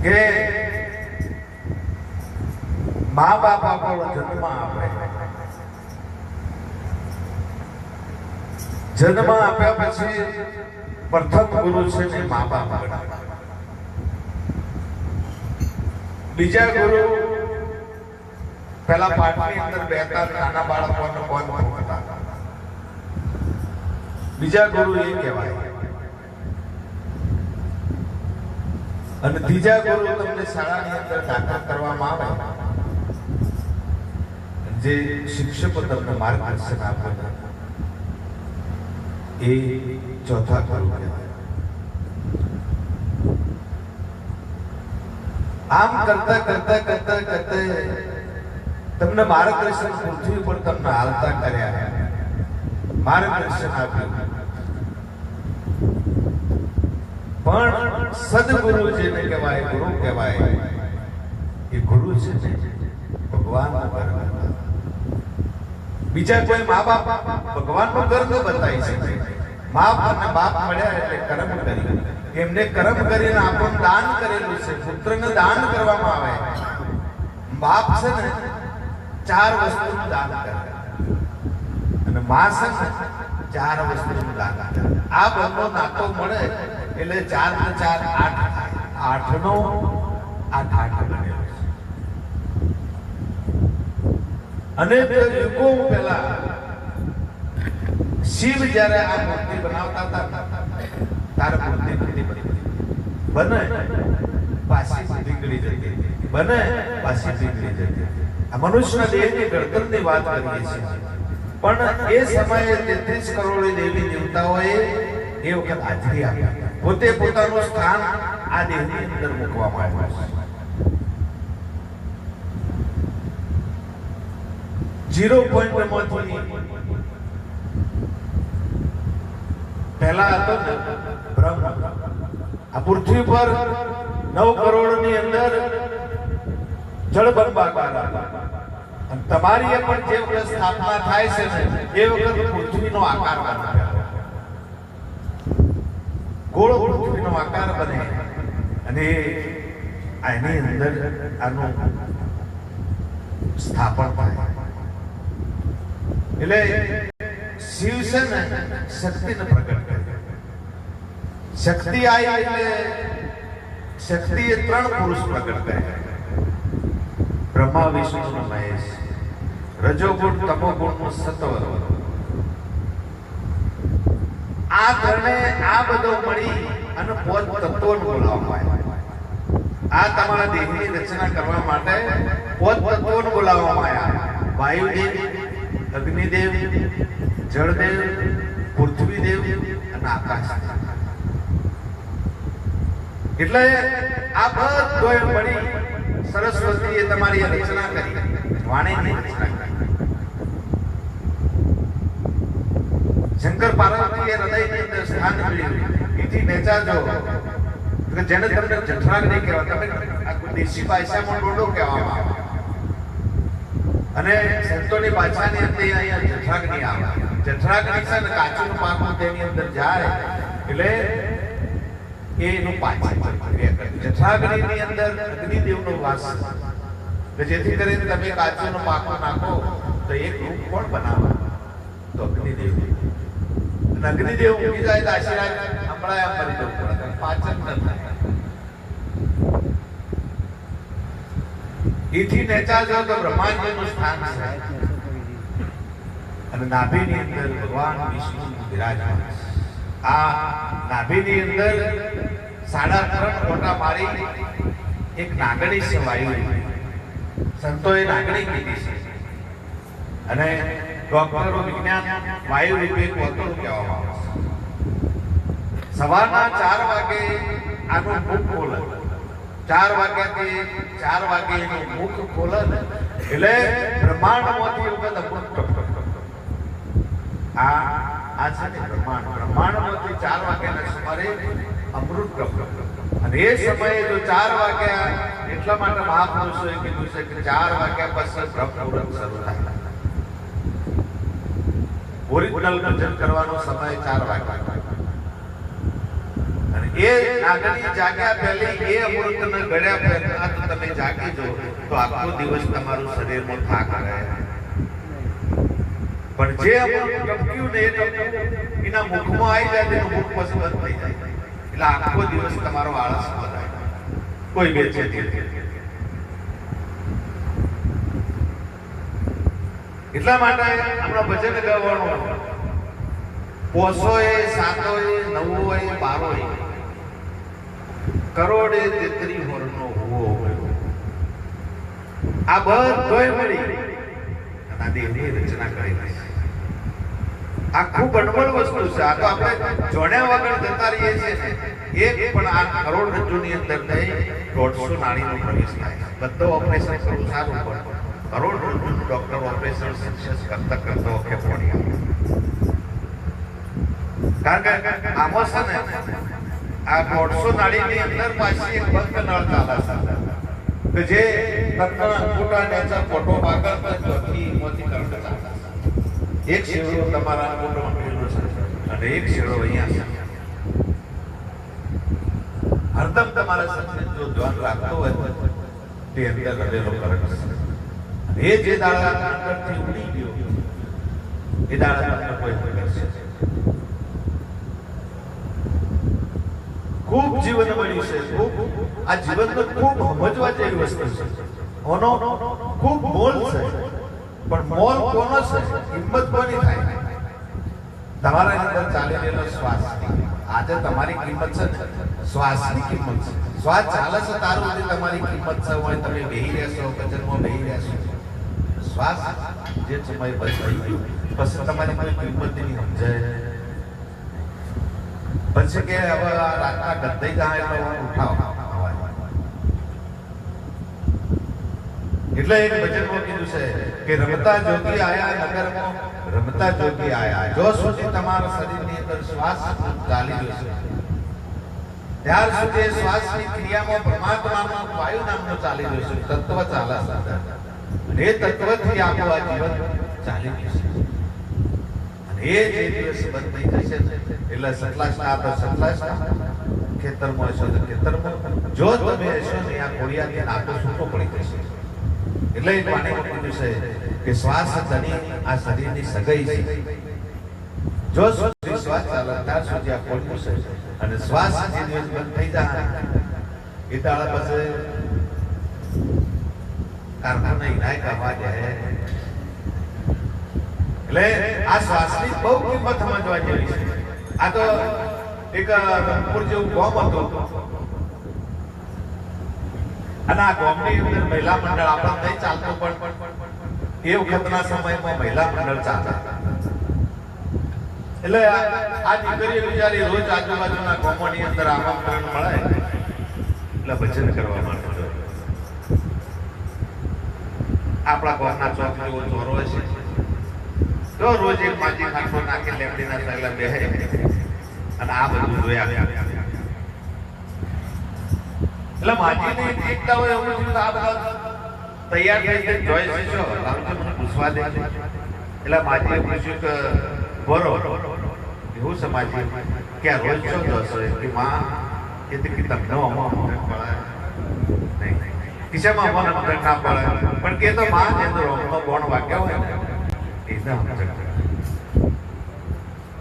કે મા બાપ આપણો જન્મ આપે, જન્મ આપ્યા પછી પ્રથમ ગુરુ છે ને મા બાપ. બીજા ગુરુ પેલા પાઠની અંદર બેતા નાના બાળકોને કોણ ભણતા, બીજા ગુરુ એ કહેવાય. અને ત્રીજા ગુરુ તમને શાળાની અંદર દાખલ કરવામાં આવે, જે શિક્ષકો તમને માર્ગદર્શન આપે, એ ચોથા ગુરુ કહેવાય. આમ કરતા કરતા કરતા કરતા તમને માર્ગદર્શન પૃથ્વી પર તમને હાલતા કર્યા, માર્ગદર્શન આપ્યું. પણ સદગુરુ જેને કહેવાય, ગુરુ કહેવાય, એ ગુરુ છે ભગવાન. બીજા કોઈ મા બાપ ભગવાનનું ઘર ન બતાવી શકે. મા અને બાપ મળ્યા એટલે કર્મ કરી, એમને કર્મ કરીને આપણને દાન કરેલું છે. પુત્રને દાન કરવામાં આવે. બાપ છે ને 4 વસ્તુનું દાન કરે અને મા છે ને 4 વસ્તુનું દાન કરે. આ બંને નાતો મળે એટલે 4 ને 4 8 થાય. 8 નો 8 બને. અને યુગો પહેલા શિવ જ્યારે આ મૂર્તિ બનાવતા હતા, તાર મૂર્તિ બને પાછી નીકળી જતી, બને પાછી નીકળી જતી. આ મનુષ્યના દેહની ગળતરની વાત કરીએ છીએ. પણ એ સમયે 33 કરોડ દેવી દેવતાઓએ એ વખત હાજરી આપી. પોતે પોતાનું સ્થાન આ દેહની અંદર મૂકવામાં આવ્યું છે. 0 પોઈન્ટમાંથી પહેલા હતો ને બ્રહ્મ. આ પૃથ્વી પર 9 કરોડની અંદર જળબંબાકાર હતા. અને તમારી પણ જે વખત સ્થાપના થાય છે ને એ વખત પૃથ્વીનો આકાર બને, ગોળ પૃથ્વીનો આકાર બને. અને એની અંદર આનું સ્થાપન થાય. એટલે શિવ છે ને શક્તિને પ્રગટ કરે. શક્તિ આવી એટલે શક્તિએ 3 પુરુષ પ્રગટ કર્યા: બ્રહ્મા, વિષ્ણુ અને મહેશ. રજોગુણ, તમોગુણ, સત્વર. આ ત્રણે આ બધો મળી અને 5 તત્વોને બોલાવવામાં આવ્યા. આ તમારા દેહની રચના કરવા માટે 5 તત્વોને બોલાવવામાં આવ્યા: વાયુદેવ, અગ્નિદેવ, જળદેવ, પૃથ્વીદેવ અને આકાશ. એટલે આ બધોય મળી સરસ્વતીએ તમારી રચના કરી, વાણીની રચના કરી. શંકર પાર્વતીએ હૃદયની અંદર સ્થાન મળ્યું. એથી નેચા જો જેને તમને જઠરાગ્નિ કહેવાય, તમે દેશી ભાષામાં ડોડો કહેવામાં આવે. અને સંતોની ભાષાની અંદર અહીંયા જઠરાગ્નિ આવે. જઠરાગ્નિ છે ને કાચું પાકું તેની અંદર જાય એટલે એનું પાચન પ્રક્રિયા કરે. જઠરાગ્નિની અંદર અગ્નિદેવનો વાસ છે, જેથી કરીને તમે કાચું પાકું નાખો તો એક રૂપ કોણ બનાવે? તો અગ્નિદેવ. અને અગ્નિદેવ ઉગી જાય તો આશીર્વાદ હમણાં એમ કરી દઉં પડે, પાચન ન થાય. એથી નેચા જો તો બ્રહ્માંડનું સ્થાન છે. અને નાભીની અંદર ભગવાન વિષ્ણુ બિરાજમાન. આ નાભીની અંદર 3.5 ફોટા મારી એક નાગણી છે વાયુ. સંતોએ નાગણી કીધી છે. અને ડોક્ટરો વિજ્ઞાન વાયુ રૂપે કોતરું કહેવામાં આવે છે. સવારના 4 વાગે આનું મુખ ખોલે. 4 વાગ્યાથી 4 વાગે એનું મુખ ખોલે એટલે બ્રહ્માંડમાંથી વખત અમૃત. આ છે ને બ્રહ્માંડમાંથી 4 વાગ્યાના સુમારે અમૃત. અને એ સમયે જો 4 વાગ્યા, એટલા માટે મહાપુરુષોએ કીધું છે કે 4 વાગ્યા પછી બ્રહ્મ મુહૂર્ત શરૂ થાય. ઓરિજિનલ ભજન કરવાનો સમય 4 વાગ્યા. અને એ નાગની જાગ્યા પહેલી એ અમૃતને ગળ્યા પહેલા તો તમે જાગી જો તો આખો દિવસ તમારું શરીરમાં થાક રહે. પણ જે અમૃત ટપક્યું ને એ ટપક્યું એના મુખમાં આવી જાય તેનું મુખ પછી બંધ થઈ જાય એટલે આખો દિવસ તમારો આળસમાં થાય, કોઈ બેચેતી નથી. એટલા માટે આપણા ભજન ગાવાનું પોસોય સાતોય નવોય બારોય કરોડે તેત્રી હોરનો હુઓ આ બધોય મળી અને આ દેવની રચના કરી છે. આ ખૂબ અનમોલ વસ્તુ છે. આ તો આપણે જોડ્યા વગર જતા રહીએ છીએ એક પણ આ કરોડ રજ્જુની અંદર થઈ 150 નાડીનો પ્રવેશ થાય. બધો ઓપરેશન કરવું સારું પણ કરોડ રજ્જુનું ડોક્ટર ઓપરેશન સક્સેસ કરતા કરતા ઓકે પડી આવે. કારણ કે આમાં છે ને આ 150 નાડીની અંદર પાછી એક બંધ નળ ચાલે છે કે જે તત્ના અંગૂઠા નેચર ફોટો આગળ પછી મોતી કરંટ ચાલે. એક શેડો તમારા અંગૂઠામાં પડેલો છે અને એક શેડો અહીંયા છે. હરદમ તમારા સત્સંગ જો ધ્યાન રાખતો હોય તે અંદર રહેલો કરંટ છે. એ જે દાડા અંદરથી ઉડી ગયો એ દાડા તમને કોઈ કરશે. ખૂબ જીવન મળ્યું છે. ખૂબ આ જીવનનો ખૂબ સમજવા જેવી વસ્તુ છે. ઓનો ખૂબ મોલ છે પણ મોલ કોનો છે? હિંમત કોની થાય? તમારા અંદર ચાલી રહેલો શ્વાસ. આજે તમારી કિંમત છે શ્વાસની કિંમત છે. શ્વાસ ચાલે છે તારું સુધી તમારી કિંમત છે. હોય તમે બેહી રહેશો કચરમાં બેહી રહેશો શ્વાસ જે સમય બંધ થઈ ગયો પછી તમારી કોઈ કિંમત નહીં સમજાય. પછી કે હવે રાતના ગદ્દાઈ જાય એટલે ઉઠાવ. એટલે એક ભજનમાં કીધું છે કે રમતા જોગી આયા નગરમાં રમતા જોગી આયા. જો સુધી તમારા શરીરની અંદર શ્વાસ ચાલી રહ્યો છે ત્યાર સુધી શ્વાસની ક્રિયામાં પરમાત્માનો વાયુ નામનો ચાલી રહ્યો છે. તત્વ ચાલે છે અને એ તત્વથી આપણું આ જીવન ચાલી રહ્યું છે. અને એ જે દિવસ બંધ થઈ જશે એટલે સતલાસના તો સતલાસના ખેતરમાં હશો તો ખેતરમાં જો તમે હશો ને આ ખોડિયાથી નાતો છૂટો પડી જશે. એટલે એક વાણીમાં કીધું છે કે શ્વાસ ધની આ શરીરની સગાઈ છે. જો સુધી શ્વાસ ચાલે ત્યાર સુધી આ ખોડિયું છે અને શ્વાસ જે દિવસ બંધ થઈ જાય એ દાડા પાસે કારખાના ઇનાય કરવા જાય. એટલે આ શ્વાસની બહુ કિંમત સમજવા જેવી છે. આ તો એક રંગપુર જેવું ગામ હતું અને આ ગામની અંદર મહિલા મંડળ આપણા નહીં ચાલતું પણ એ વખતના સમયમાં મહિલા મંડળ ચાલતા. એટલે આ દીકરીઓ બિચારી રોજ આજુબાજુના ગામોની અંદર આમંત્રણ મળે એટલે ભજન કરવા માટે આપણા ગામના ચોક જેવો ચોરો છે તો રોજ એક માજી ખાટલો નાખી લેમડીના સગલા બેહે અને આ બધું જોયા. એટલે માજીની એકતા હોય એવું છે આ બધા તૈયાર થઈ જઈને જોઈ છો લાવજો મને પૂછવા દે. એટલે માજીએ પૂછ્યું કે બરો એવું છે માજી કે આ રોજ છો જોશો કે માં એ તો કે તમને આમાં મગજ પડાય નહીં કિસ્સામાં અમારે મગજ ના પડે પણ કે તો માં જે તો રોમનો બોણ વાગ્યા હોય ને એકદમ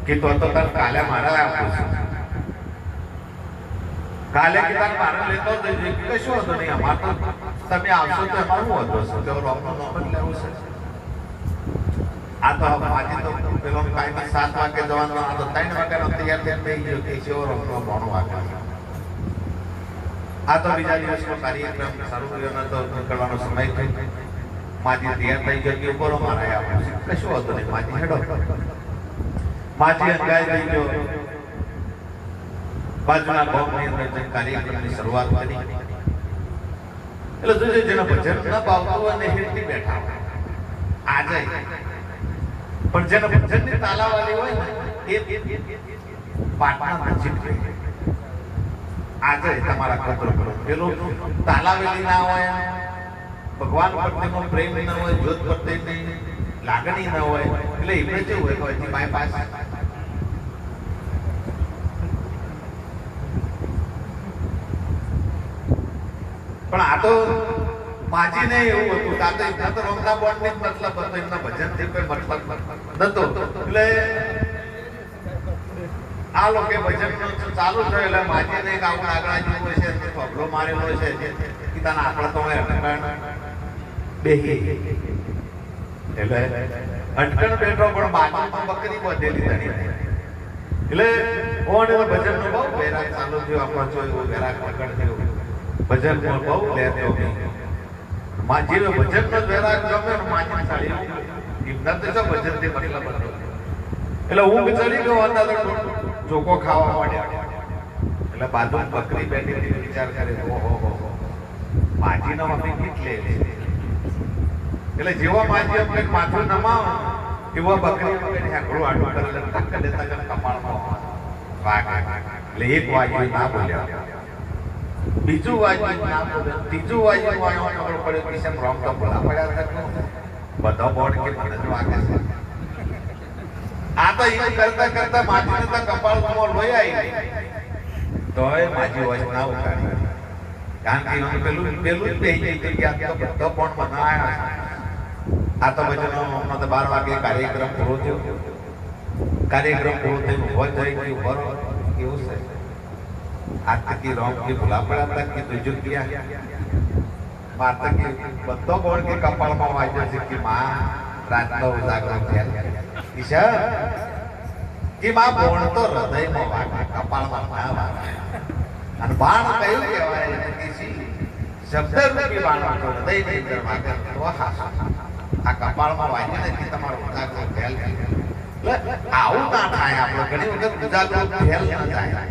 કે તો તને કાલે મારા આપું છું. કાલે કે તાર મારે લેતો જઈએ કશું હતો નહીં. અમાર તો તમે આવશો તો અમારું હતો શું તો રોમનો નોમ જ લેવું છે. આ તો આજે તો પેલો કાંઈ 7 વાગે જવાનો આ તો 3 વાગ્યાનો તૈયાર થઈને બેસી ગયો કે શેવો રોમનો બોણ વાગ્યો. આ તો બીજા દિવસનો કાર્યક્રમ શરૂ થયો તો નીકળવાનો સમય થઈ માજી તૈયાર થઈ ગયો કે ઉપર મારા આવું છે કશું હતો નહીં. માજી હેડો માજી અંગાઈ થઈ ગયો બાજુના ગામની અંદર કાર્યક્રમની શરૂઆત કરી. એટલે જોજે જેના ભજન ન ભાવતું હોય ને હેઠી બેઠા આજે પણ જેના ભજનની તાલાવાળી હોય ને એ પાટના નજીક આજે તમારા કત્રો કરો. પેલું તાલાવેલી ના હોય ભગવાન પ્રત્યેનો પ્રેમ ન હોય જ્યોત પ્રત્યેની લાગણી ન હોય એટલે એમને કેવું હોય બાયપાસ પણ આ તો માજીને એવું હતું આ તો એમના તો રમના બોર્ડને જ મતલબ હતો, એમના ભજનથી કોઈ મતલબ નતો. એટલે આ લોકો ભજન ચાલુ થયો એટલે માજીને એક આવું આગળ જેવું છે, પગલો મારેલો છે કે તને આપણા તો બેહી એટલે અટકણ બેઠો પણ બાજુમાં બકરી બધેલી તણી. એટલે ઓણ ભજન નો બહુ વૈરાગ ચાલુ થયો, આપણો જોયો વૈરાગ પકડ થયો, ભજન પણ બહુ લેતો. માજી ભજન નો વૈરાગ ગમે ને માજી ચાલી એમના તો શું ભજન થી મતલબ હતો. એટલે હું ચડી ગયો હતા તો ચોકો ખાવા માંડ્યા. એટલે બાજુ બકરી બેઠી વિચાર કરે ઓહો માજીનો મમ્મી કેટલે. એટલે જેવો માજી અમને માથું નમાવ એવો બકરી આકડું આડું કરે ટક્ક દેતા કપાળમાં વાગ. એટલે એક વાગ્યું ના બોલ્યા, બીજું વાગ્યું ના બોલ્યા, ત્રીજું વાગ્યું ખબર પડ્યો કે શેમ રોમ તો બોલા પડ્યા. બધા બોર્ડ કે મને જ વાગે છે. આ તો એ કરતા કરતા માજીને તો કપાળમાં લોહી આવી ગઈ. તોય માજી હોય ના ઉતારી, કારણ કે એનું પેલું જ બેહી ગઈ કે આ તો બધો પણ બનાવ્યા. આ તો ભજનનો 12 વાગે કાર્યક્રમ પૂરો થયો. કાર્યક્રમ પૂરો થયો ઉભો થઈ ગયો ઉભો કેવું છે આ તકી રોમ કે ભૂલા પડ્યા કે તુજો ક્યાં માતા કે બધો બોલ કે કપાળમાં વાગ્યો છે કે માં રાતનો ઉજાગરો થયા ઈશા કે માં બોલ તો હૃદયમાં વાગે કપાળમાં ના વાગે. અને બાણ કયું કહેવાય કે શબ્દ રૂપી બાણ તો હૃદયની અંદર વાગે તો હા આ કપાળમાં વાગે ને કે તમારો ઉજાગરો ફેલ. આવું ના થાય. આપણે ઘણી વખત ઉજાગરો ફેલ ન થાય.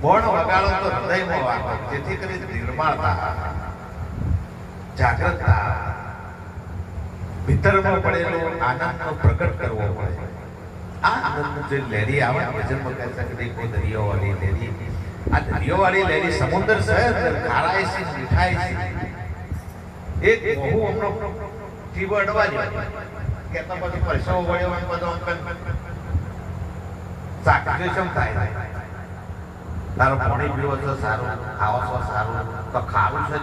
બોણ વગાડો તો હૃદયમાં વાગે, જેથી કરી નિર્માણતા જાગૃતતા ભીતરમાં પડેલો આનંદનો પ્રગટ કરવો પડે. આ આનંદ જે લહેરી આવે ભજનમાં કહે છે કે દેખો દરિયો વાળી લહેરી. આ દરિયો વાળી લહેરી સમુદ્ર છે, ખારાય છે, મીઠાઈ છે. એક મોહુ હમણો જીવો અડવા જાય કે તો પછી પરસેવો વળ્યો હોય બધો સાક્ષી શું થાય. તારો પાણી પીવો તો સારું, ખાવા છો સારું તો ખાવું છે.